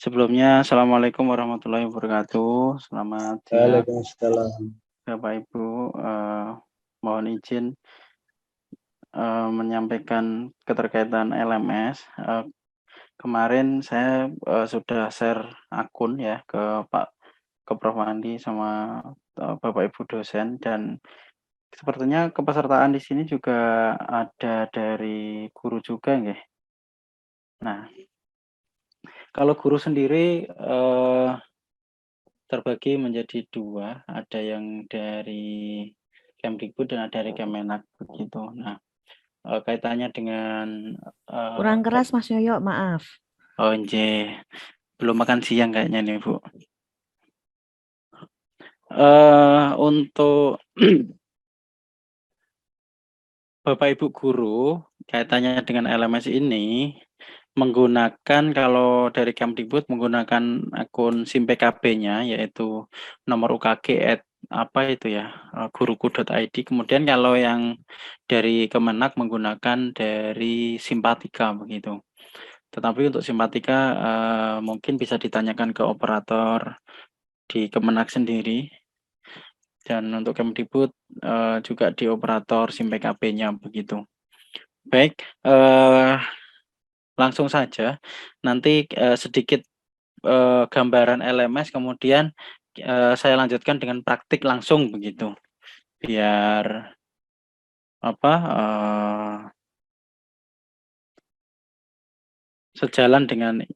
Sebelumnya, Assalamualaikum warahmatullahi wabarakatuh. Selamat siang, Waalaikumsalam. Bapak Ibu. Mohon izin menyampaikan keterkaitan LMS. Kemarin saya sudah share akun ya ke Prof. Andi sama Bapak Ibu dosen, dan sepertinya kepesertaan di sini juga ada dari guru juga, nggih. Nah, kalau guru sendiri terbagi menjadi dua, ada yang dari Kemdikbud dan ada dari Kemenak begitu. Nah, kaitannya dengan Kurang keras Mas Yoyo, maaf. oh belum makan siang kayaknya nih Bu. Untuk Bapak Ibu guru, kaitannya dengan LMS ini menggunakan, kalau dari Kemdikbud menggunakan akun SIM PKB-nya, yaitu nomor UKG guruku.id. Kemudian kalau yang dari Kemenak menggunakan dari Simpatika begitu. Tetapi untuk Simpatika mungkin bisa ditanyakan ke operator di Kemenak sendiri, dan untuk Kemdikbud juga di operator SIM PKB-nya begitu. Baik, langsung saja. Nanti sedikit gambaran LMS, kemudian saya lanjutkan dengan praktik langsung begitu, biar sejalan dengan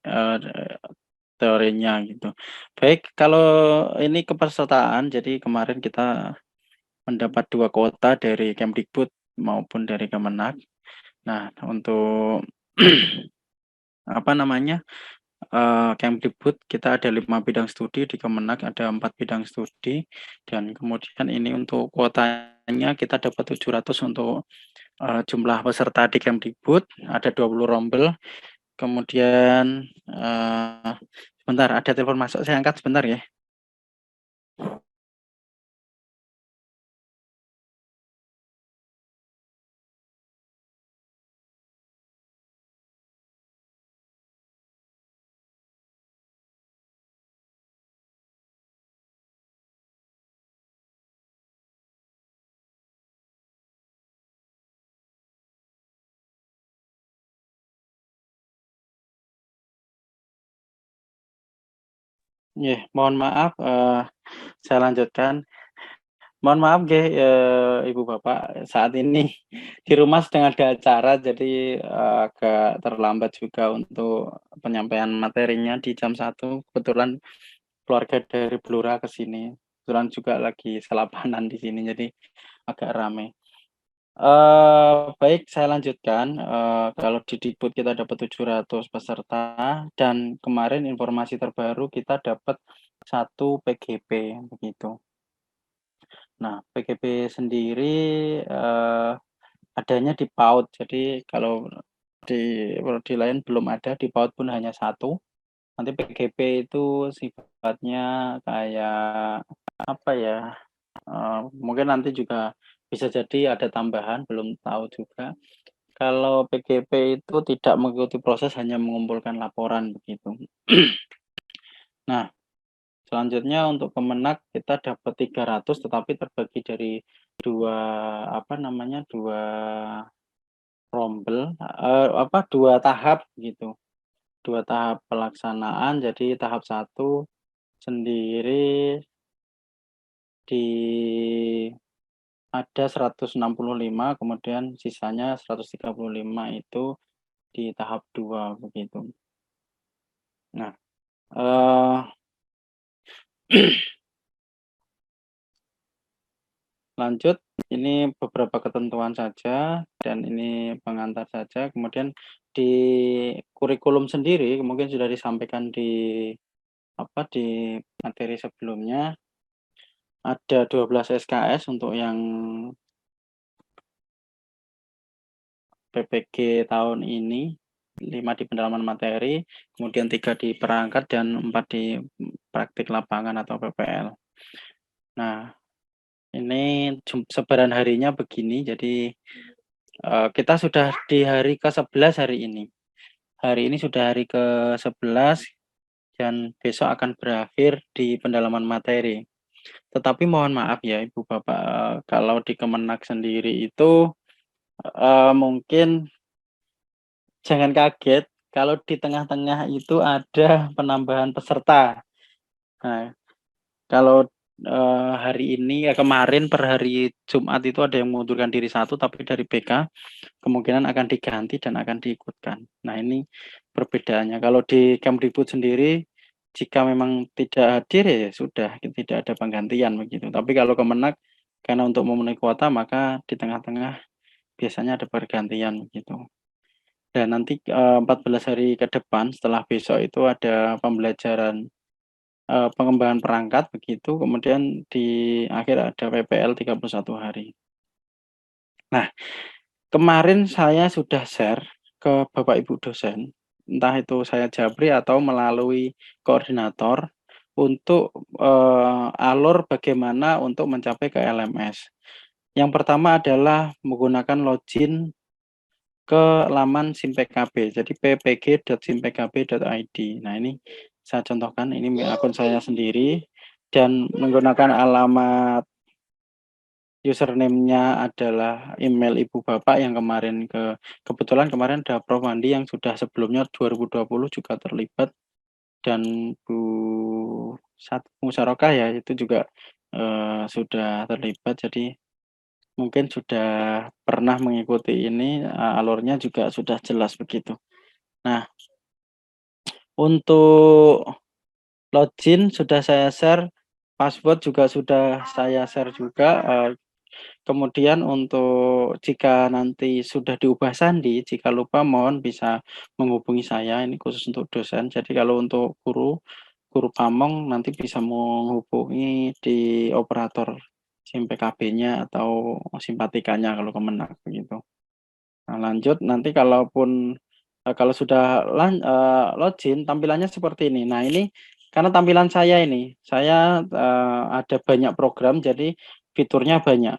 teorinya gitu. Baik, kalau ini kepesertaan, jadi kemarin kita mendapat 2 kuota dari Kemdikbud maupun dari Kemenak. Nah, untuk Kemdikbud kita ada 5 bidang studi, di Kemenak ada 4 bidang studi, dan kemudian ini untuk kuotanya kita dapat 700 untuk jumlah peserta di Kemdikbud, ada 20 rombel. Kemudian sebentar, ada telepon masuk, saya angkat sebentar ya. Mohon maaf, saya lanjutkan. Mohon maaf nggih, Ibu Bapak, saat ini di rumah sedang ada acara, jadi agak terlambat juga untuk penyampaian materinya di jam 1. Kebetulan keluarga dari Blora ke sini. Kebetulan juga lagi salapanan di sini, jadi agak ramai. Baik, saya lanjutkan. Kalau di Dikbud kita dapat 700 peserta, dan kemarin informasi terbaru kita dapat 1 PGP begitu. Nah, PGP sendiri adanya di PAUD. Jadi kalau di prodi lain belum ada, di PAUD pun hanya 1. Nanti PGP itu sifatnya kayak mungkin nanti juga bisa jadi ada tambahan, belum tahu juga. Kalau PGP itu tidak mengikuti proses, hanya mengumpulkan laporan begitu. Nah, selanjutnya untuk Kemenak kita dapat 300, tetapi terbagi dari dua rombel, 2 tahap gitu. 2 tahap pelaksanaan. Jadi tahap 1 sendiri ada 165, kemudian sisanya 135 itu di tahap 2 begitu. Nah, lanjut, ini beberapa ketentuan saja dan ini pengantar saja. Kemudian di kurikulum sendiri mungkin sudah disampaikan di materi sebelumnya. Ada 12 SKS untuk yang PPG tahun ini, 5 di pendalaman materi, kemudian 3 di perangkat dan 4 di praktik lapangan atau PPL. Nah, ini sebaran harinya begini, jadi kita sudah di hari ke-11 hari ini. Hari ini sudah hari ke-11, dan besok akan berakhir di pendalaman materi. Tetapi mohon maaf ya Ibu Bapak, kalau di Kemenak sendiri itu, mungkin jangan kaget kalau di tengah-tengah itu ada penambahan peserta. Nah, kalau, hari ini kemarin per hari Jumat itu ada yang mengundurkan diri satu, tapi dari BK kemungkinan akan diganti dan akan diikutkan. Nah, ini perbedaannya. Kalau di Kemdikbud sendiri, jika memang tidak hadir ya sudah, tidak ada penggantian begitu. Tapi kalau Kemenak, karena untuk memenuhi kuota maka di tengah-tengah biasanya ada pergantian begitu. Dan nanti, 14 hari ke depan setelah besok itu ada pembelajaran, pengembangan perangkat begitu, kemudian di akhir ada PPL 31 hari. Nah, kemarin saya sudah share ke Bapak Ibu dosen, entah itu saya japri atau melalui koordinator untuk, alur bagaimana untuk mencapai ke LMS. Yang pertama adalah menggunakan login ke laman SIMPKB, jadi ppg.simpkb.id. Nah, ini saya contohkan, ini akun saya sendiri dan menggunakan alamat username-nya adalah email ibu bapak yang kebetulan kemarin ada Prof. Andi yang sudah sebelumnya 2020 juga terlibat dan Bu Musyarakah ya itu juga, sudah terlibat jadi mungkin sudah pernah mengikuti ini, alurnya juga sudah jelas begitu. Nah, untuk login sudah saya share, password juga sudah saya share juga, kemudian untuk jika nanti sudah diubah sandi, jika lupa mohon bisa menghubungi saya, ini khusus untuk dosen. Jadi kalau untuk guru pamong nanti bisa menghubungi di operator SIM PKB-nya atau simpatikanya kalau Kemenak begitu. Nah lanjut nanti kalau sudah login tampilannya seperti ini. Nah ini karena tampilan saya ini, saya, ada banyak program jadi fiturnya banyak.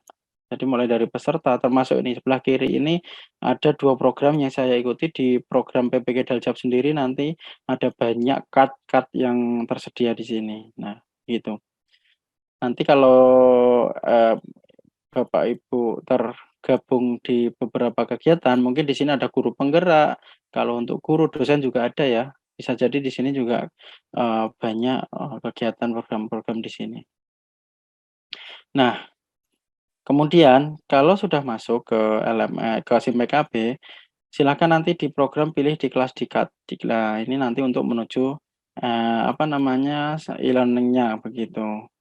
Jadi mulai dari peserta termasuk ini sebelah kiri ini ada 2 program yang saya ikuti di program PPG Daljab sendiri nanti ada banyak card-card yang tersedia di sini. Nah gitu. Nanti kalau, Bapak Ibu tergabung di beberapa kegiatan, mungkin di sini ada guru penggerak, kalau untuk guru, dosen juga ada ya. Bisa jadi di sini juga, banyak, kegiatan program-program di sini. Nah, kemudian kalau sudah masuk ke ke SIM PKB, silakan nanti di program pilih di kelas Diklat. Ini nanti untuk menuju, apa namanya, e-learning-nya begitu.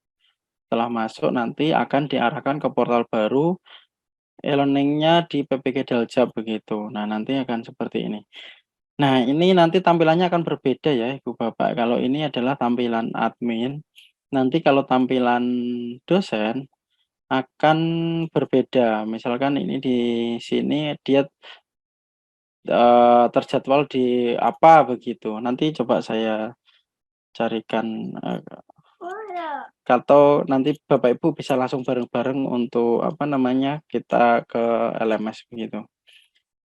Setelah masuk nanti akan diarahkan ke portal baru e-learning-nya di PPG Daljab begitu. Nah, nanti akan seperti ini. Nah, ini nanti tampilannya akan berbeda ya Ibu Bapak. Kalau ini adalah tampilan admin, nanti kalau tampilan dosen akan berbeda. Misalkan ini di sini dia, terjadwal di apa begitu. Nanti coba saya carikan, atau nanti Bapak Ibu bisa langsung bareng-bareng untuk apa namanya, kita ke LMS begitu.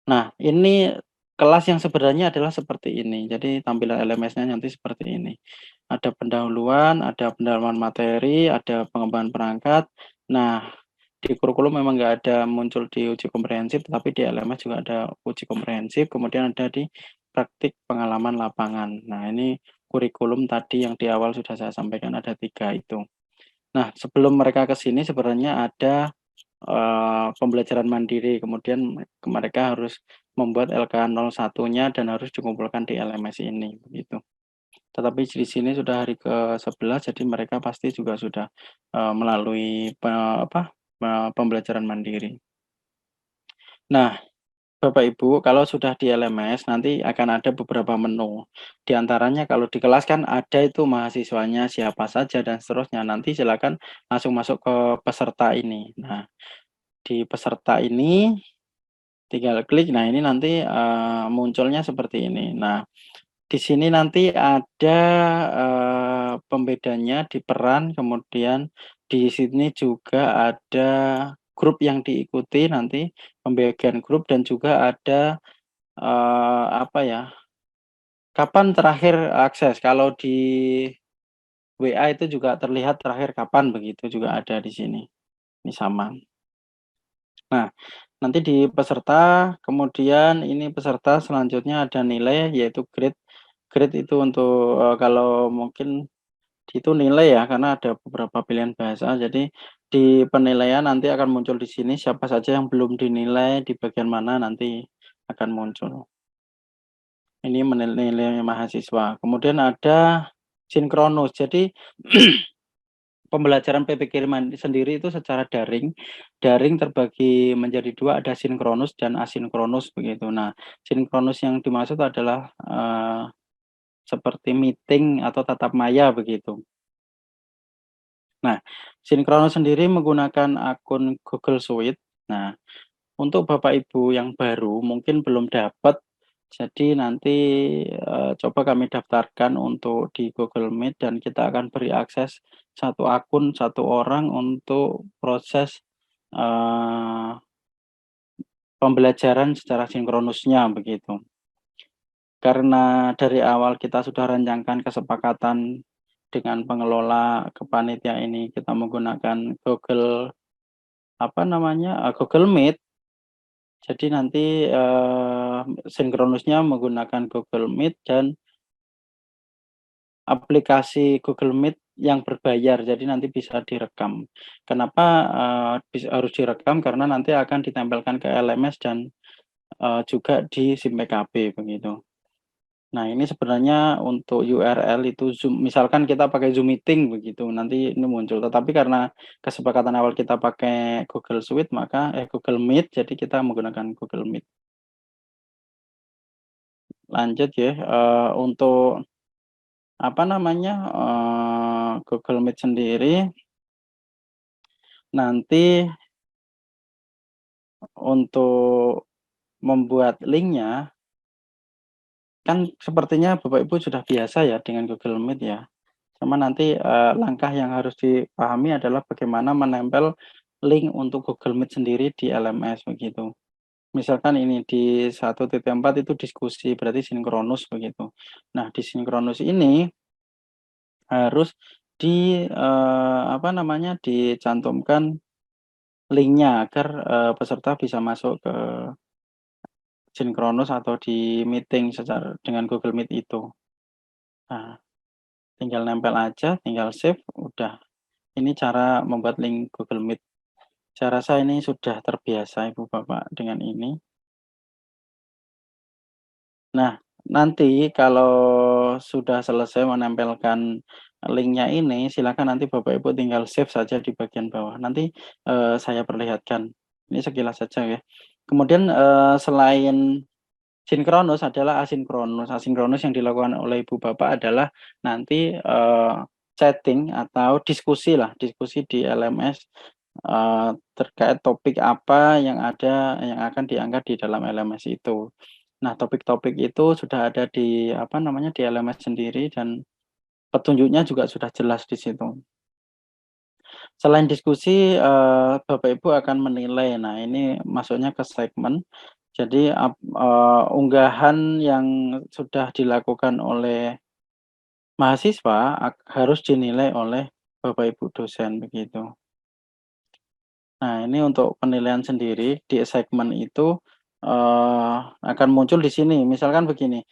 Nah, ini kelas yang sebenarnya adalah seperti ini. Jadi tampilan LMS-nya nanti seperti ini. Ada pendahuluan, ada pendalaman materi, ada pengembangan perangkat. Nah, di kurikulum memang nggak ada muncul di uji komprehensif, tetapi di LMS juga ada uji komprehensif, kemudian ada di praktik pengalaman lapangan. Nah, ini kurikulum tadi yang di awal sudah saya sampaikan ada 3 itu. Nah, sebelum mereka ke sini sebenarnya ada pembelajaran mandiri, kemudian mereka harus membuat LK01-nya dan harus dikumpulkan di LMS ini, begitu. Tetapi di sini sudah hari ke-11, jadi mereka pasti juga sudah, melalui pembelajaran mandiri. Nah, Bapak Ibu, kalau sudah di LMS nanti akan ada beberapa menu. Di antaranya kalau di kelas kan ada itu mahasiswanya siapa saja dan seterusnya, nanti silakan langsung masuk ke peserta ini. Nah, di peserta ini tinggal klik, nah ini nanti, munculnya seperti ini. Nah, di sini nanti ada, pembedanya di peran, kemudian di sini juga ada grup yang diikuti nanti, pembagian grup dan juga ada, apa ya, kapan terakhir akses. Kalau di WA itu juga terlihat terakhir kapan, begitu juga ada di sini. Ini sama. Nah, nanti di peserta, kemudian ini peserta selanjutnya ada nilai yaitu grade. Grade itu untuk, kalau mungkin itu nilai ya, karena ada beberapa pilihan bahasa. Jadi di penilaian nanti akan muncul di sini siapa saja yang belum dinilai di bagian mana nanti akan muncul. Ini nilai mahasiswa. Kemudian ada sinkronus. Jadi pembelajaran PPG sendiri itu secara daring. Daring terbagi menjadi 2, ada sinkronus dan asinkronus begitu. Nah, sinkronus yang dimaksud adalah, seperti meeting atau tatap maya begitu. Nah, sinkronus sendiri menggunakan akun Google Suite. Nah, untuk Bapak Ibu yang baru mungkin belum dapat, jadi nanti, coba kami daftarkan untuk di Google Meet dan kita akan beri akses satu akun, satu orang untuk proses, eee, pembelajaran secara sinkronusnya begitu. Karena dari awal kita sudah rencanakan kesepakatan dengan pengelola kepanitia ini kita menggunakan Google, apa namanya, Google Meet. Jadi nanti, sinkronusnya menggunakan Google Meet dan aplikasi Google Meet yang berbayar, jadi nanti bisa direkam. Kenapa, harus direkam, karena nanti akan ditempelkan ke LMS dan, juga di SIM PKB begitu. Nah, ini sebenarnya untuk URL itu Zoom, misalkan kita pakai Zoom Meeting begitu, nanti ini muncul. Tetapi karena kesepakatan awal kita pakai Google Suite, maka Google Meet, jadi kita menggunakan Google Meet. Lanjut ya, untuk apa namanya, Google Meet sendiri nanti untuk membuat linknya, kan sepertinya Bapak Ibu sudah biasa ya dengan Google Meet ya. Cuma nanti, langkah yang harus dipahami adalah bagaimana menempel link untuk Google Meet sendiri di LMS begitu. Misalkan ini di 1.4 itu diskusi, berarti sinkronus begitu. Nah, di sinkronus ini harus apa namanya, dicantumkan linknya agar, peserta bisa masuk ke sinkronus atau di meeting secara dengan Google Meet itu. Nah, tinggal nempel aja, tinggal save, udah. Ini cara membuat link Google Meet. Saya rasa ini sudah terbiasa Ibu Bapak dengan ini. Nah, nanti kalau sudah selesai menempelkan linknya ini, silakan nanti Bapak Ibu tinggal save saja di bagian bawah. Nanti, saya perlihatkan. Ini sekilas saja ya. Kemudian, selain sinkronus adalah asinkronus. Asinkronus yang dilakukan oleh ibu bapak adalah nanti, chatting atau diskusi lah, diskusi di LMS, terkait topik apa yang ada yang akan diangkat di dalam LMS itu. Nah, topik-topik itu sudah ada di, apa namanya, di LMS sendiri dan petunjuknya juga sudah jelas di situ. Selain diskusi, Bapak Ibu akan menilai. Nah, ini masuknya ke segmen. Jadi unggahan yang sudah dilakukan oleh mahasiswa harus dinilai oleh Bapak Ibu dosen, begitu. Nah, ini untuk penilaian sendiri di segmen itu, akan muncul di sini. Misalkan begini,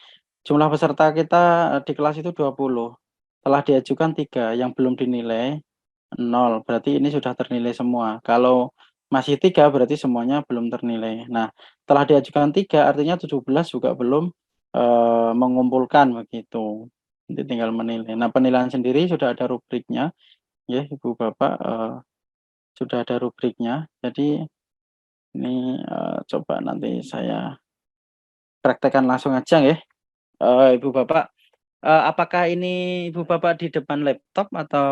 jumlah peserta kita, di kelas itu 20, telah diajukan 3, yang belum dinilai 0, berarti ini sudah ternilai semua. Kalau masih 3 berarti semuanya belum ternilai. Nah, telah diajukan 3 artinya 17 juga belum, mengumpulkan begitu. Nanti tinggal menilai. Nah, penilaian sendiri sudah ada rubriknya ya Ibu Bapak, sudah ada rubriknya. Jadi ini, coba nanti saya praktekkan langsung aja ya, Ibu Bapak. Apakah ini Ibu Bapak di depan laptop atau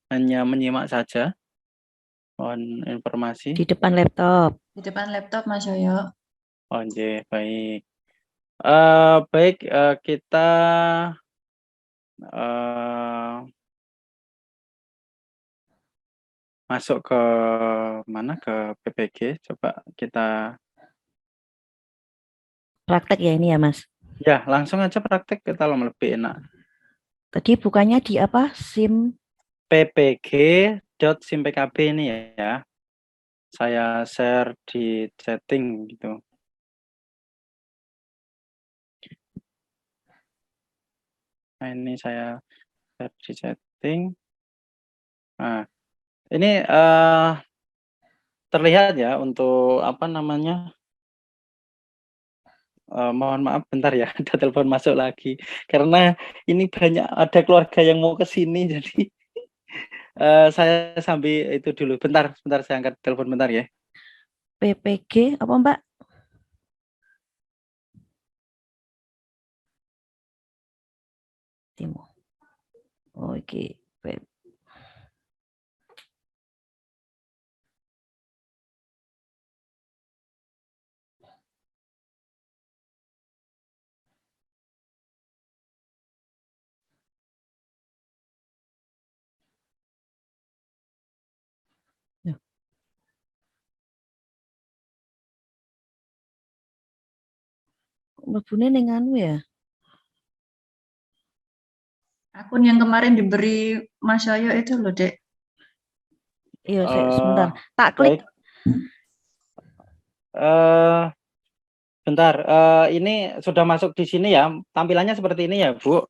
hanya menyimak saja? Mohon informasi. Di depan laptop. Di depan laptop Mas Yoyo. Oh nggih, baik. Baik, kita, eee, masuk ke mana, ke PPG, coba kita Praktek ya ini ya, Mas? Ya, langsung aja praktek kita lebih enak. Tadi bukannya di apa? SIM ppg.simpkb ini ya. Saya share di chatting gitu. Nah, ini saya share di chatting. Nah, ini terlihat ya untuk apa namanya? Mohon maaf bentar ya, ada telepon masuk lagi. Karena ini banyak ada keluarga yang mau ke sini jadi saya sambil itu dulu. Bentar, sebentar saya angkat telepon bentar ya. PPG apa Mbak? Timo. Oke. Ya. Mlebune ning anu ya. Akun yang kemarin diberi Mas Yoyo itu loh, Dek. Iya, sebentar. Tak klik. Baik. Bentar, ini sudah masuk di sini ya, tampilannya seperti ini ya, Bu?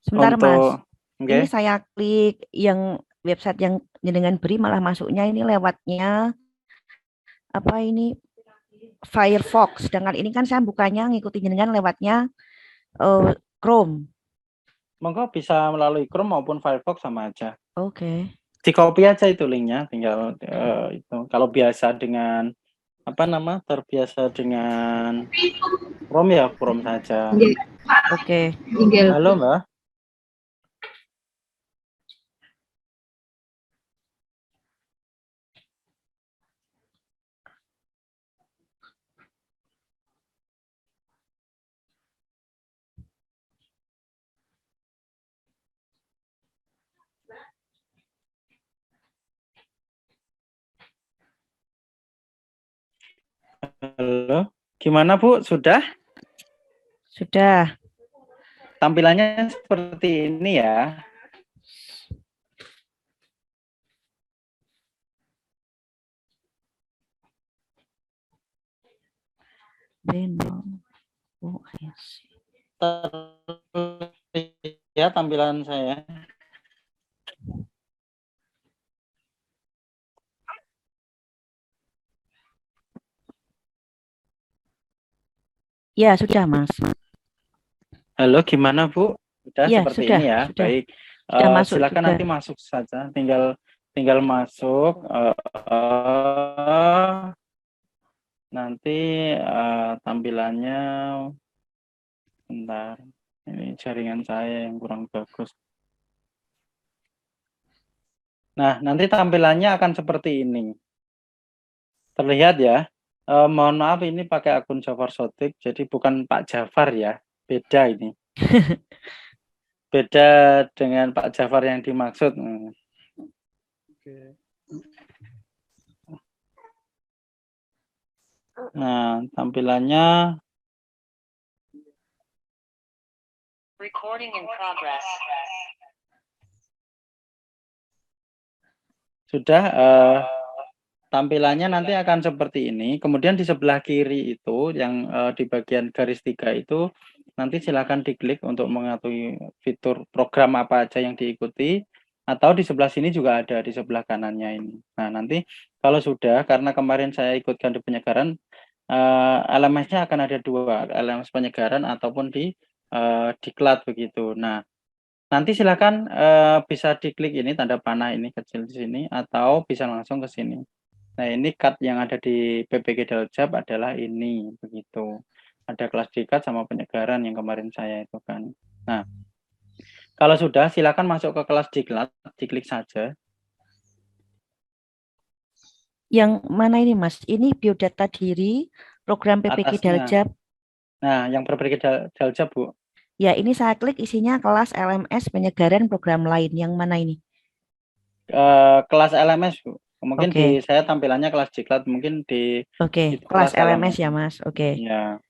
Sebentar, Mas. Untuk Ini oke. saya klik yang website yang jenengan beri malah masuknya ini lewatnya apa ini Firefox. Sedangkan ini kan saya bukanya ngikuti jenengan lewatnya Chrome. Monggo bisa melalui Chrome maupun Firefox sama aja. Oke. Di-copy aja itu linknya, tinggal itu. Kalau biasa dengan apa nama? Terbiasa dengan Chrome ya Chrome saja. Oke. Halo, Mbak. Halo. Gimana, Bu? Sudah? Sudah. Tampilannya seperti ini ya. Ya tampilan saya. Ya, sudah, Mas. Halo, gimana, Bu? Sudah Ya, seperti sudah, ini ya. sudah. Baik. Sudah masuk Silakan juga. nanti masuk saja. Tinggal masuk. Nanti tampilannya bentar. Ini jaringan saya yang kurang bagus. Nah, nanti tampilannya akan seperti ini. Terlihat ya. Mohon maaf ini pakai akun Jafar Sotik, jadi bukan Pak Jafar ya. Beda ini. Beda dengan Pak Jafar yang dimaksud. Nah, tampilannya Recording in progress. sudah tampilannya nanti akan seperti ini. Kemudian di sebelah kiri itu yang di bagian garis 3 itu nanti silakan diklik untuk mengetahui fitur program apa aja yang diikuti, atau di sebelah sini juga ada di sebelah kanannya ini. Nah, nanti kalau sudah, karena kemarin saya ikutkan di penyegaran, LMS-nya akan ada 2, LMS penyegaran ataupun di diklat begitu. Nah, nanti silakan bisa diklik ini tanda panah ini kecil di sini atau bisa langsung ke sini. Nah, ini cut yang ada di PPG Daljab adalah ini begitu. Ada kelas diklat sama penyegaran yang kemarin saya itu kan. Nah, kalau sudah silakan masuk ke kelas diklat, diklik saja. Yang mana ini, Mas? Ini biodata diri, program PPG Atasnya. Daljab. Nah, yang PPG Daljab, Bu. Ya, ini saya klik isinya kelas LMS penyegaran program lain. Yang mana ini? Kelas LMS, Bu. Mungkin di Oke. saya tampilannya kelas diklat, mungkin di Oke, itu kelas LMS ya, Mas. Oke. Ya.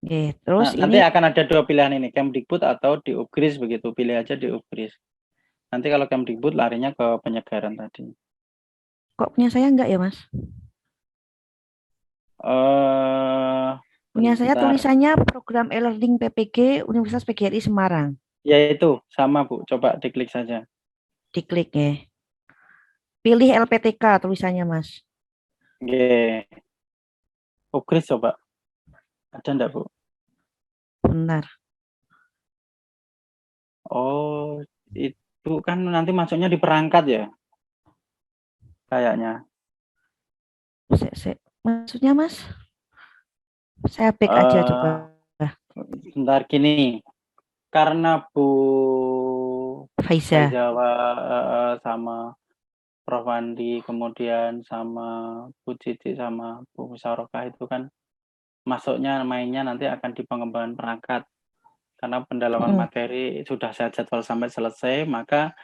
Oke, terus Nah, nanti ini akan ada 2 pilihan ini, Kemdikbud atau di Upgris begitu, pilih aja di Upgris. Nanti kalau Kemdikbud larinya ke penyegaran tadi. kok punya saya enggak ya, Mas? Punya saya Bentar. tulisannya program e-learning PPG Universitas PGRI Semarang. Ya itu, sama Bu, coba diklik saja. Diklik ya. Pilih LPTK tulisannya, Mas. Oke. Upgris coba. Ada enggak Bu? Benar. Oh, itu kan nanti masuknya di perangkat ya? Kayaknya. Maksudnya, Mas? Saya back aja coba. Bentar gini. Karena Bu Faiza. Jawa sama Prof. Andi, kemudian sama Bu Cici sama Bu Musyarakah itu kan masuknya mainnya nanti akan di pengembangan perangkat. Karena pendalaman materi sudah saya jadwal sampai selesai, maka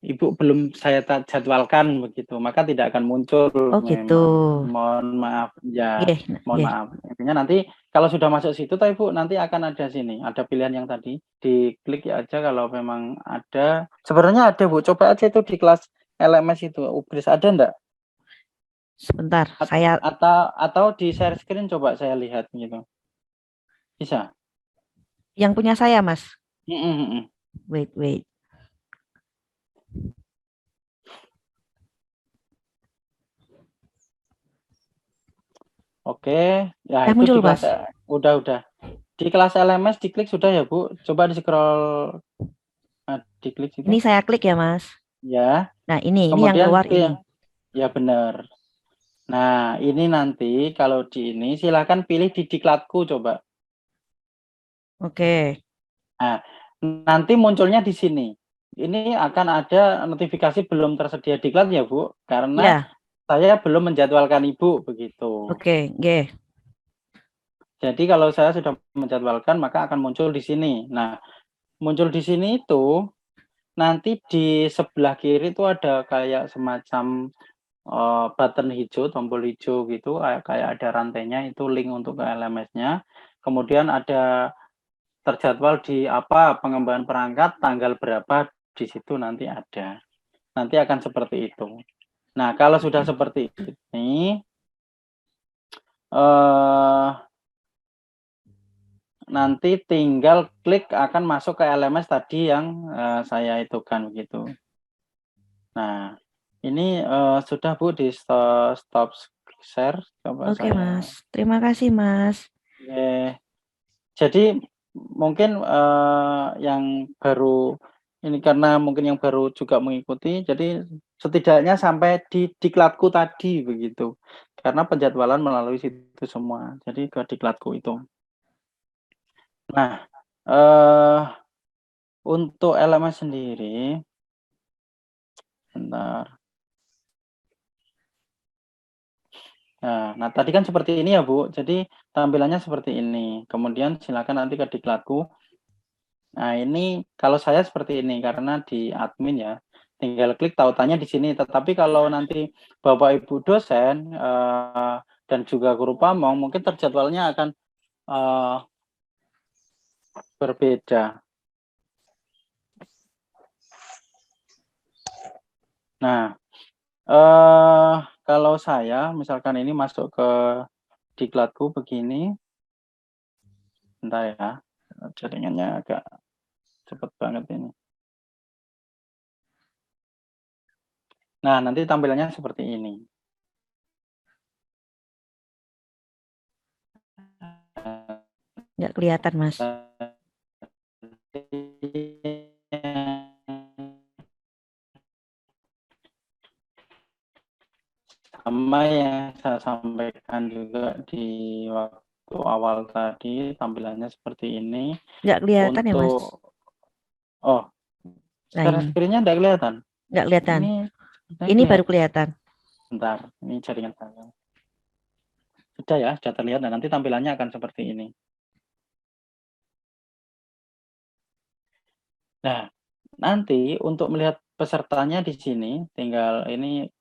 Ibu belum saya jadwalkan begitu, maka tidak akan muncul Oh gitu. memang. Mohon maaf ya, mohon maaf. Intinya nanti kalau sudah masuk situ, Ibu nanti akan ada sini, ada pilihan yang tadi, diklik aja kalau memang ada. Sebenarnya ada Bu, coba aja itu di kelas LMS itu, Upgris ada enggak? Sebentar, saya Atau di share screen coba saya lihat gitu. Bisa? yang punya saya, Mas. Wait. Oke, ya itu muncul, di kelas Mas. udah. Di kelas LMS diklik sudah ya Bu? Coba di scroll, diklik itu. Ini saya klik ya, Mas. Ya. Nah, ini yang Kemudian keluar ini. Ya benar. Nah, ini nanti kalau di ini silakan pilih di diklatku coba. Oke. Nah, nanti munculnya di sini. Ini akan ada notifikasi belum tersedia diklat ya Bu, karena Ya. saya belum menjadwalkan Ibu begitu. Oke, nggih. Jadi kalau saya sudah menjadwalkan maka akan muncul di sini. Nah, muncul di sini itu nanti di sebelah kiri itu ada kayak semacam button hijau, tombol hijau gitu, kayak ada rantainya, itu link untuk ke LMS-nya. Kemudian ada terjadwal di apa pengembangan perangkat tanggal berapa, di situ nanti ada. Nanti akan seperti itu. Nah, kalau sudah seperti ini, nanti tinggal klik akan masuk ke LMS tadi yang saya itukan begitu. Nah, ini sudah Bu di stop share. Coba Oke, saya. Mas. Terima kasih, Mas. Jadi mungkin yang baru ini karena mungkin yang baru juga mengikuti, jadi setidaknya sampai di diklatku tadi begitu. Karena penjadwalan melalui situ semua. Jadi ke diklatku itu. Nah, untuk LMS sendiri, bentar. Nah, tadi kan seperti ini ya Bu. Jadi tampilannya seperti ini. Kemudian silakan nanti ke diklatku. Nah, ini kalau saya seperti ini karena di admin ya. Tinggal klik tautannya di sini. Tetapi kalau nanti Bapak Ibu dosen dan juga guru pamong mungkin terjadwalnya akan berbeda. Nah, kalau saya misalkan ini masuk ke diklatku begini. Bentar ya. Jaringannya agak cepet banget ini. Nah, nanti tampilannya seperti ini. Nggak kelihatan, Mas. Sama yang saya sampaikan juga di waktu awal tadi, tampilannya seperti ini. Nggak kelihatan ya, Mas? Oh, Nah, share ini. screen-nya nggak kelihatan? Nggak kelihatan. Ini baru kelihatan. Bentar, ini jaringan saya. Sudah ya, sudah terlihat. Nah, nanti tampilannya akan seperti ini. Nah, nanti untuk melihat pesertanya di sini, tinggal ini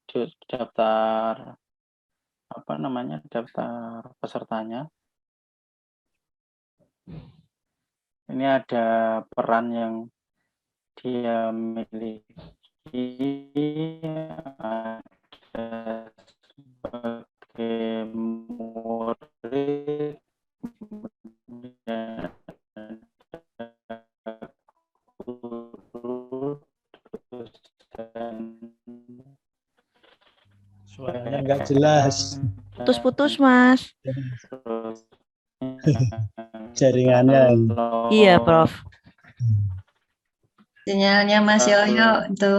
daftar apa namanya, daftar pesertanya. Ini ada peran yang dia miliki, ada sebagai murid, kemudian ada guru, dosen, Suaranya nggak jelas. Putus-putus, Mas. terus Jaringannya. Iya, Prof. Sinyalnya Mas Yoyo itu.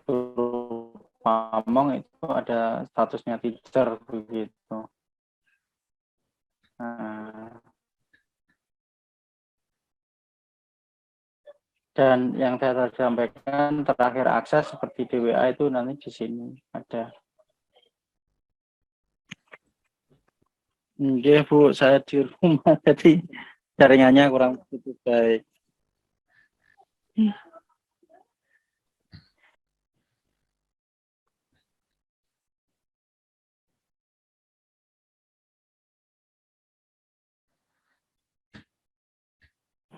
guru pamong itu ada statusnya teacher begitu. Nah, dan yang saya sampaikan terakhir akses seperti di WA itu nanti di sini ada. Iya Bu, saya di rumah jadi jaringannya kurang begitu baik.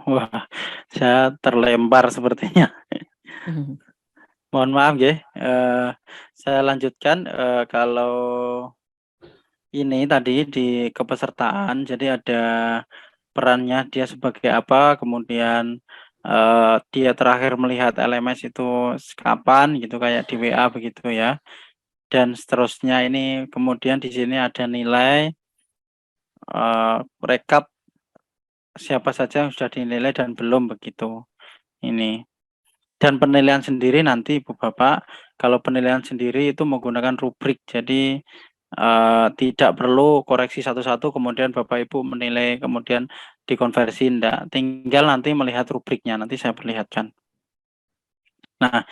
Wah, saya terlempar sepertinya. Mohon maaf ya. Saya lanjutkan kalau ini tadi di kepesertaan, jadi ada perannya dia sebagai apa, kemudian dia terakhir melihat LMS itu kapan gitu kayak di WA begitu ya. Dan seterusnya ini kemudian di sini ada nilai rekap siapa saja yang sudah dinilai dan belum begitu. Ini. Dan penilaian sendiri nanti Ibu Bapak, kalau penilaian sendiri itu menggunakan rubrik. Jadi tidak perlu koreksi satu-satu kemudian Bapak Ibu menilai kemudian dikonversi, enggak. Tinggal nanti melihat rubriknya, nanti saya perlihatkan. Nah,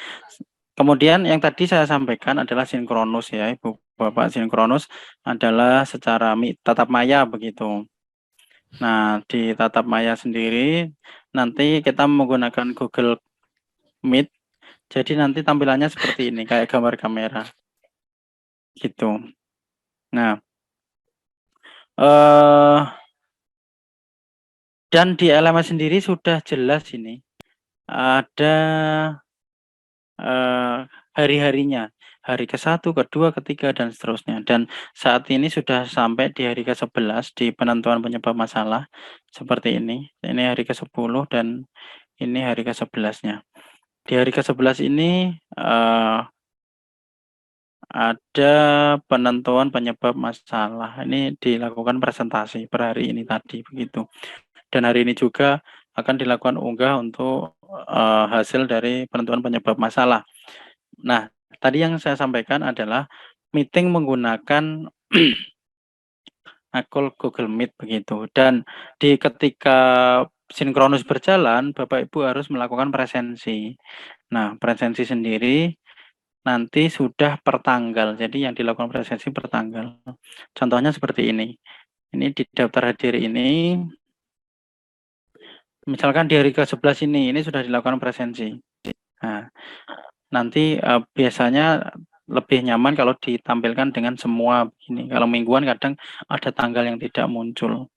kemudian yang tadi saya sampaikan adalah sinkronus ya Ibu Bapak. Sinkronus adalah secara tatap maya begitu. Nah, di tatap maya sendiri nanti kita menggunakan Google Meet. Jadi nanti tampilannya seperti ini, kayak gambar kamera. Gitu. Nah, dan di LMS sendiri sudah jelas ini. Ada hari-harinya. Hari ke-1, ke-2, ke-3, dan seterusnya. Dan saat ini sudah sampai di hari ke-11 di penentuan penyebab masalah. Seperti ini. Ini hari ke-10 dan ini hari ke-11-nya. Di hari ke-11 ini ada penentuan penyebab masalah. Ini dilakukan presentasi per hari ini tadi begitu. Dan hari ini juga akan dilakukan unggah untuk hasil dari penentuan penyebab masalah. Nah, tadi yang saya sampaikan adalah meeting menggunakan akun Google Meet begitu. Dan di ketika sinkronus berjalan, Bapak Ibu harus melakukan presensi. Nah, presensi sendiri nanti sudah per tanggal. Jadi yang dilakukan presensi per tanggal. Contohnya seperti ini. Ini di daftar hadir ini, misalkan di hari ke-11 ini sudah dilakukan presensi. Nah, nanti biasanya lebih nyaman kalau ditampilkan dengan semua ini. Kalau mingguan kadang ada tanggal yang tidak muncul.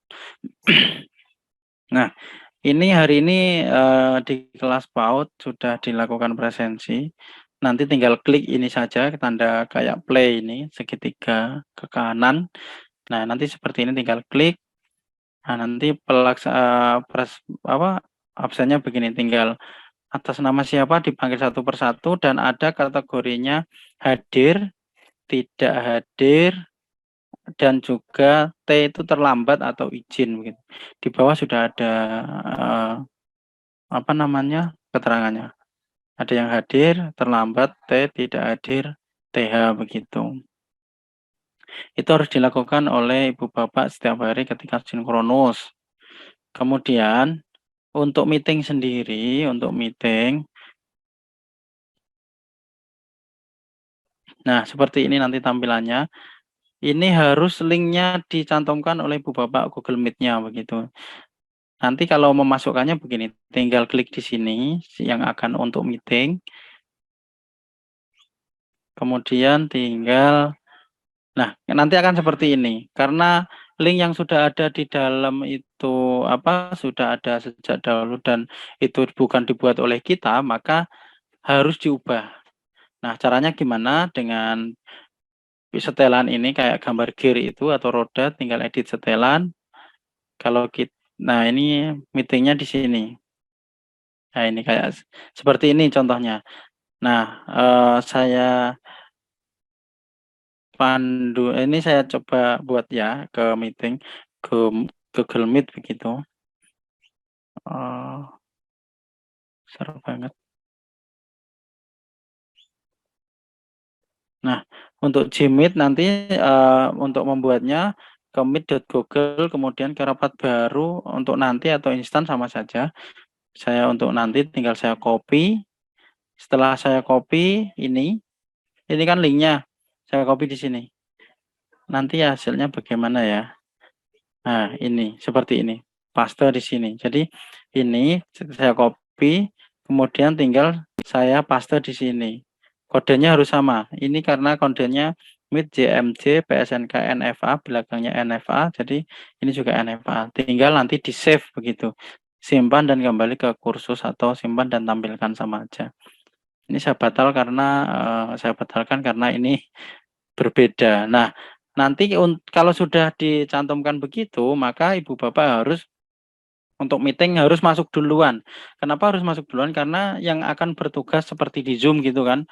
Nah, ini hari ini di kelas PAUD sudah dilakukan presensi. Nanti tinggal klik ini saja, tanda kayak play ini, segitiga ke kanan. Nah, nanti seperti ini tinggal klik. Nah, nanti absennya begini, tinggal atas nama siapa dipanggil satu persatu dan ada kategorinya hadir, tidak hadir, dan juga T itu terlambat atau izin begitu. Di bawah sudah ada keterangannya. Ada yang hadir, terlambat, T, tidak hadir, TH begitu. Itu harus dilakukan oleh Ibu Bapak setiap hari ketika sinkronus. Kemudian untuk meeting sendiri, nah seperti ini nanti tampilannya. Ini harus linknya dicantumkan oleh Ibu Bapak Google Meet-nya begitu. Nanti kalau memasukkannya begini, tinggal klik di sini yang akan untuk meeting. Kemudian tinggal, nah nanti akan seperti ini. Karena link yang sudah ada di dalam itu sudah ada sejak dahulu dan itu bukan dibuat oleh kita, maka harus diubah. Nah, caranya gimana? Dengan setelan ini kayak gambar gear itu atau roda, tinggal edit setelan. Kalau nah ini meetingnya di sini. Nah, ini kayak seperti ini contohnya. Nah, saya pandu ini saya coba buat ya ke meeting ke Google Meet begitu. Seru banget. Nah, untuk Gmeet nanti untuk membuatnya ke meet.google kemudian ke rapat baru untuk nanti atau instan sama saja. Saya untuk nanti tinggal saya copy. Setelah saya copy ini kan linknya. Saya copy di sini. Nanti hasilnya bagaimana ya? Nah, ini seperti ini. Paste di sini. Jadi ini saya copy, kemudian tinggal saya paste di sini. Kodenya harus sama. Ini karena kodenya Meet JMJ PSNK NFA, belakangnya NFA, jadi ini juga NFA. Tinggal nanti di save begitu. Simpan dan kembali ke kursus atau simpan dan tampilkan sama aja. Ini saya batalkan karena ini berbeda. Nah, nanti kalau sudah dicantumkan begitu, maka Ibu Bapak harus untuk meeting harus masuk duluan. Kenapa harus masuk duluan? Karena yang akan bertugas seperti di Zoom gitu kan,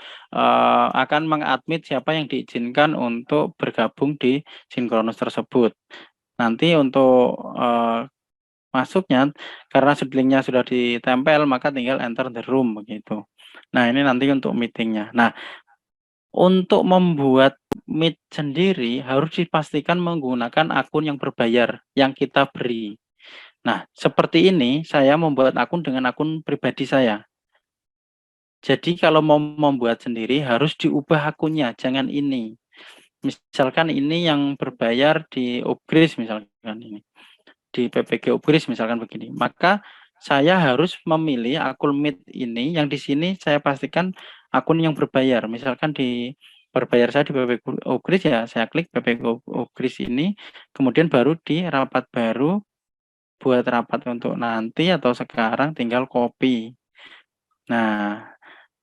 akan mengadmit siapa yang diizinkan untuk bergabung di sinkronus tersebut. Nanti untuk masuknya, karena linknya sudah ditempel, maka tinggal enter the room begitu. Nah, ini nanti untuk meetingnya. Nah, untuk membuat Meet sendiri harus dipastikan menggunakan akun yang berbayar yang kita beri. Nah, seperti ini saya membuat akun dengan akun pribadi saya. Jadi kalau mau membuat sendiri harus diubah akunnya, jangan ini. Misalkan ini yang berbayar di Upgris misalkan ini. Di PPG Upgris misalkan begini. Maka saya harus memilih akun Meet ini yang di sini saya pastikan akun yang berbayar. Misalkan di berbayar saya di PPG Upgris ya, saya klik PPG Upgris ini, kemudian baru di rapat baru buat rapat untuk nanti atau sekarang tinggal copy. Nah,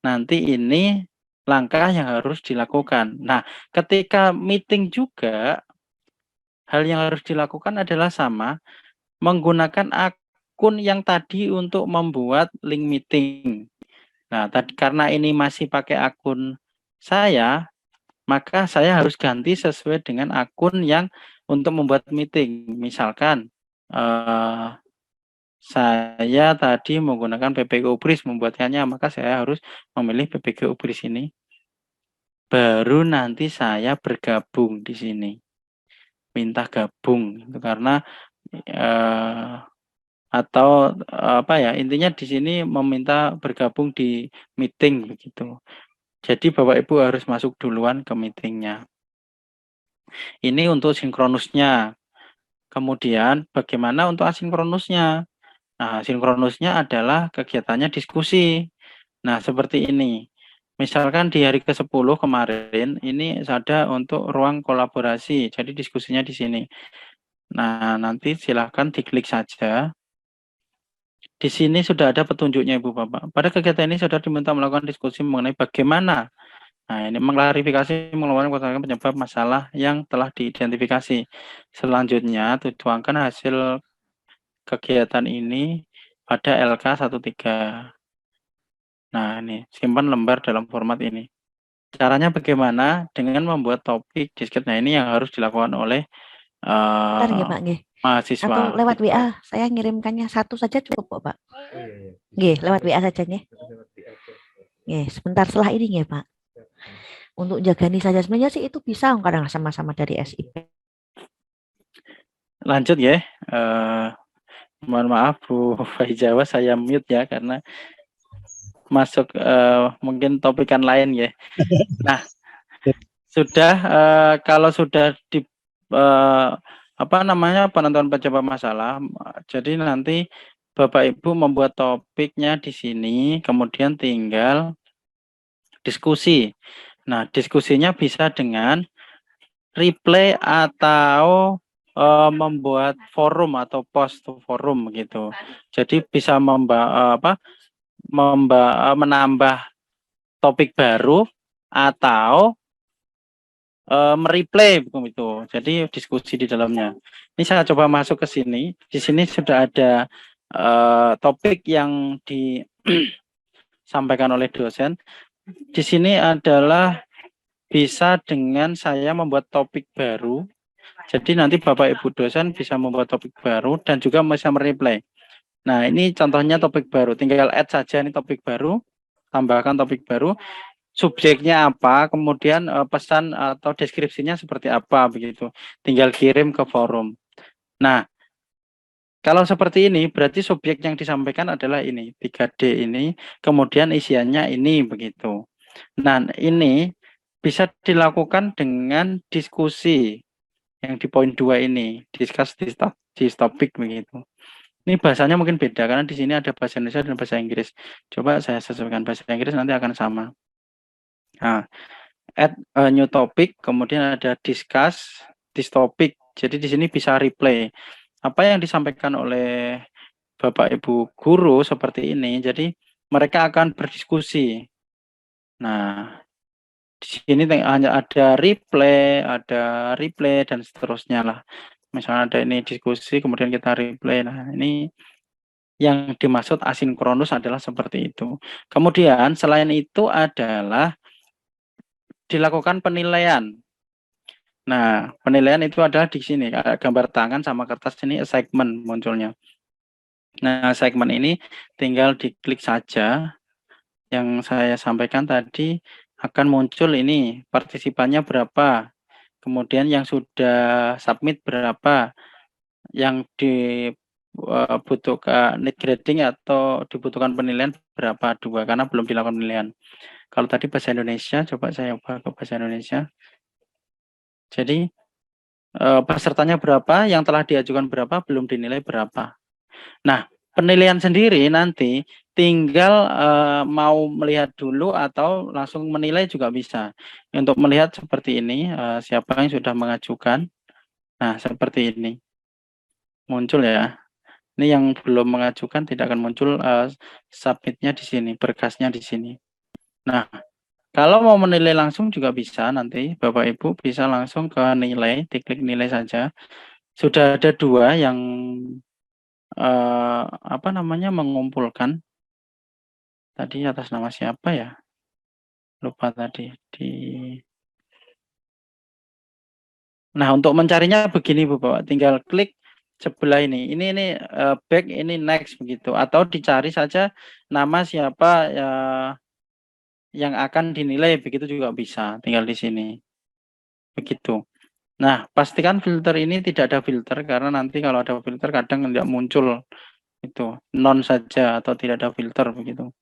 nanti ini langkah yang harus dilakukan. Nah, ketika meeting juga hal yang harus dilakukan adalah sama, menggunakan akun yang tadi untuk membuat link meeting. Nah, karena ini masih pakai akun saya, maka saya harus ganti sesuai dengan akun yang untuk membuat meeting. Misalkan saya tadi menggunakan PPG Upgris membuatkannya, maka saya harus memilih PPG Upgris ini. Baru nanti saya bergabung di sini. Minta gabung karena atau intinya di sini meminta bergabung di meeting begitu. Jadi Bapak Ibu harus masuk duluan ke meetingnya. Ini untuk sinkronusnya. Kemudian bagaimana untuk asinkronusnya? Nah, sinkronusnya adalah kegiatannya diskusi. Nah, seperti ini. Misalkan di hari ke-10 kemarin, ini ada untuk ruang kolaborasi. Jadi diskusinya di sini. Nah, nanti silahkan diklik saja. Di sini sudah ada petunjuknya Ibu Bapak. Pada kegiatan ini sudah diminta melakukan diskusi mengenai bagaimana. Nah, ini mengklarifikasi mengeluarkan penyebab masalah yang telah diidentifikasi. Selanjutnya, tuangkan hasil kegiatan ini pada LK13. Nah, ini simpan lembar dalam format ini. Caranya bagaimana? Dengan membuat topik disket. Nah, ini yang harus dilakukan oleh Bentar ya Pak, nggih. mahasiswa. Atau lewat WA, saya ngirimkannya satu saja cukup kok Pak. Nggih, lewat WA saja nggih. Nggih, sebentar setelah ini nggih Pak. Untuk jagani saja sebenarnya sih itu bisa kadang sama-sama dari SIP. Lanjut ya. Mohon maaf Bu Faizawa, saya mute ya karena masuk mungkin topikan lain ya. Nah, sudah kalau sudah di penentuan penyebab masalah, jadi nanti Bapak Ibu membuat topiknya di sini, kemudian tinggal diskusi. Nah, diskusinya bisa dengan replay atau membuat forum atau post forum gitu. Jadi bisa menambah topik baru atau mereplay begitu. Jadi diskusi di dalamnya. Ini saya coba masuk ke sini. Di sini sudah ada topik yang disampaikan oleh dosen. Di sini adalah bisa dengan saya membuat topik baru. Jadi nanti Bapak Ibu dosen bisa membuat topik baru dan juga bisa mereplay. Nah, ini contohnya topik baru. Tinggal add saja ini topik baru, tambahkan topik baru. Subjeknya apa, kemudian pesan atau deskripsinya seperti apa begitu. Tinggal kirim ke forum. Nah, kalau seperti ini berarti subjek yang disampaikan adalah ini 3D ini, kemudian isiannya ini begitu. Nah, ini bisa dilakukan dengan diskusi yang di poin 2 ini, discuss this topic begitu. Ini bahasanya mungkin beda karena di sini ada bahasa Indonesia dan bahasa Inggris. Coba saya sesuaikan bahasa Inggris nanti akan sama. Nah, add a new topic, kemudian ada discuss this topic. Jadi di sini bisa replay. Apa yang disampaikan oleh Bapak Ibu guru seperti ini, jadi mereka akan berdiskusi. Nah, di sini hanya ada replay, dan seterusnya lah. Misalnya ada ini diskusi, kemudian kita replay. Nah, ini yang dimaksud asinkronus adalah seperti itu. Kemudian selain itu adalah dilakukan penilaian. Nah, penilaian itu adalah di sini, gambar tangan sama kertas ini assignment munculnya. Nah, assignment ini tinggal diklik saja. Yang saya sampaikan tadi akan muncul ini, partisipannya berapa, kemudian yang sudah submit berapa, yang dibutuhkan need grading atau dibutuhkan penilaian berapa, 2, karena belum dilakukan penilaian. Kalau tadi bahasa Indonesia, coba saya ubah ke bahasa Indonesia. Jadi pesertanya berapa, yang telah diajukan berapa, belum dinilai berapa. Nah, penilaian sendiri nanti tinggal mau melihat dulu atau langsung menilai juga bisa. Untuk melihat seperti ini, siapa yang sudah mengajukan. Nah, seperti ini. Muncul ya. Ini yang belum mengajukan tidak akan muncul submitnya di sini, berkasnya di sini. Nah, kalau mau menilai langsung juga bisa nanti Bapak Ibu bisa langsung ke nilai, diklik nilai saja. Sudah ada 2 yang mengumpulkan. Tadi atas nama siapa ya? Lupa tadi. Nah, untuk mencarinya begini Bu Bapak, tinggal klik sebelah ini. Ini back, ini next begitu. Atau dicari saja nama siapa yang akan dinilai, begitu juga bisa. Tinggal di sini. Begitu. Nah, pastikan filter ini tidak ada filter karena nanti kalau ada filter kadang tidak muncul itu non saja atau tidak ada filter begitu.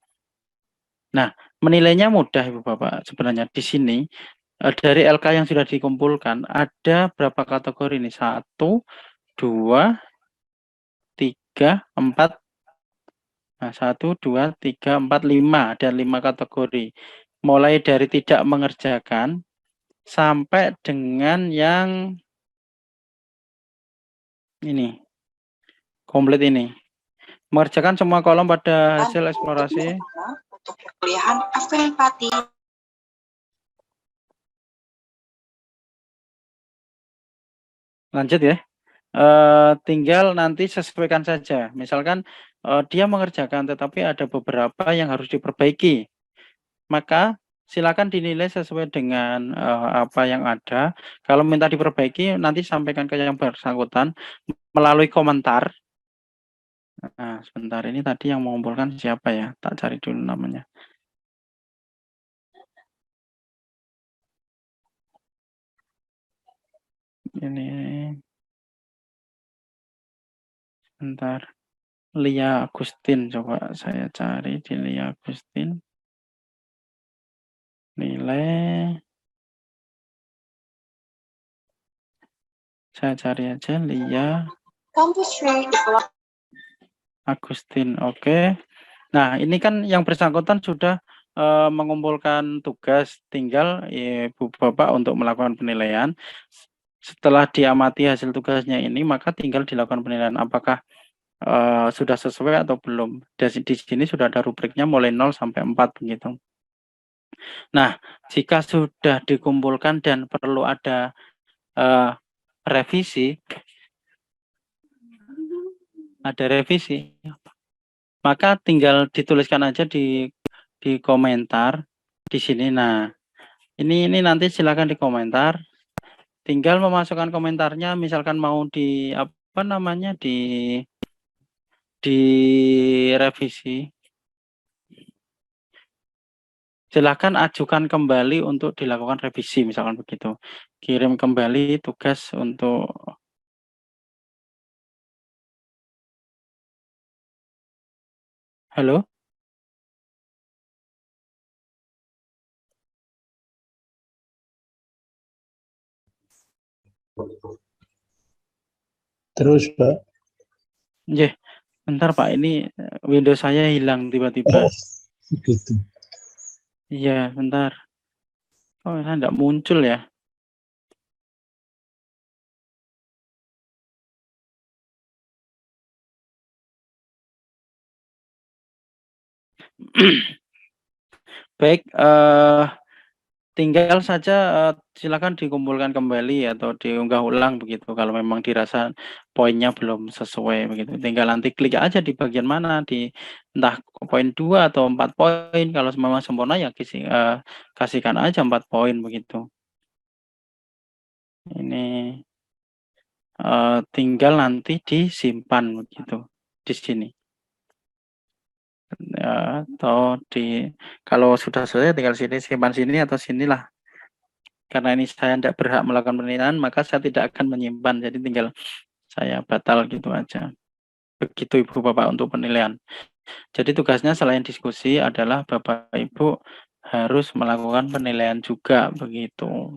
Nah, menilainya mudah Ibu Bapak. Sebenarnya di sini dari LK yang sudah dikumpulkan ada berapa kategori ini? 1, 2, 3, 4. Nah, 1, 2, 3, 4, 5. Ada 5 kategori. Mulai dari tidak mengerjakan sampai dengan yang ini. Komplit ini. Mengerjakan semua kolom pada hasil eksplorasi. Untuk perkuliahan Pati. Lanjut ya. Tinggal nanti sesuaikan saja. Misalkan dia mengerjakan tetapi ada beberapa yang harus diperbaiki. Maka silakan dinilai sesuai dengan apa yang ada. Kalau minta diperbaiki nanti sampaikan ke yang bersangkutan melalui komentar. Nah, sebentar ini tadi yang mengumpulkan siapa ya? Tak cari dulu namanya. Ini sebentar. Lia Agustin, coba saya cari di Lia Agustin. Nilai. Saya cari aja Lia Kampus Agustin. Oke. Nah, ini kan yang bersangkutan sudah mengumpulkan tugas, tinggal Ibu Bapak untuk melakukan penilaian. setelah diamati hasil tugasnya ini, maka tinggal dilakukan penilaian apakah sudah sesuai atau belum. Di sini sudah ada rubriknya mulai 0 sampai 4 begitu. Nah, jika sudah dikumpulkan dan perlu ada revisi, maka tinggal dituliskan aja di komentar di sini. Nah, ini nanti silakan di komentar. Tinggal memasukkan komentarnya, misalkan mau di apa namanya di revisi. Silakan ajukan kembali untuk dilakukan revisi, misalkan begitu. Kirim kembali tugas untuk halo. Terus, Pak. Nggih, bentar Pak, ini Windows saya hilang tiba-tiba. Oh, begitu. Iya, bentar. Oh, saya enggak muncul ya. Baik, tinggal saja silakan dikumpulkan kembali atau diunggah ulang begitu kalau memang dirasa poinnya belum sesuai begitu. Tinggal nanti klik aja di bagian mana, di entah poin 2 atau 4 poin. Kalau memang sempurna ya kasihkan aja 4 poin begitu. Ini tinggal nanti disimpan begitu di sini. Atau kalau sudah selesai tinggal sini, simpan sini atau sinilah. Karena ini saya tidak berhak melakukan penilaian, maka saya tidak akan menyimpan. Jadi tinggal saya batal gitu aja. Begitu Ibu Bapak untuk penilaian. Jadi tugasnya selain diskusi adalah Bapak Ibu harus melakukan penilaian juga begitu.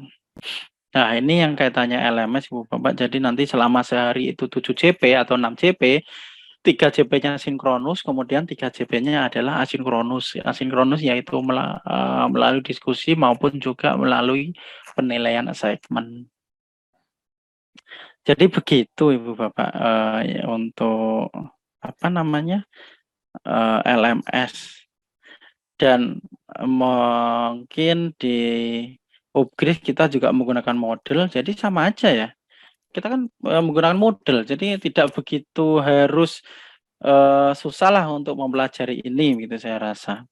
Nah, ini yang kaitannya LMS Ibu Bapak. Jadi nanti selama sehari itu 7 JP atau 6 JP, 3 JP-nya sinkronus, kemudian 3 JP-nya adalah asinkronus. Asinkronus yaitu melalui diskusi maupun juga melalui penilaian assignment. Jadi begitu Ibu Bapak untuk apa namanya LMS. Dan mungkin di upgrade kita juga menggunakan model, jadi sama aja ya. Kita kan menggunakan model, jadi tidak begitu harus susah lah untuk mempelajari ini gitu saya rasa.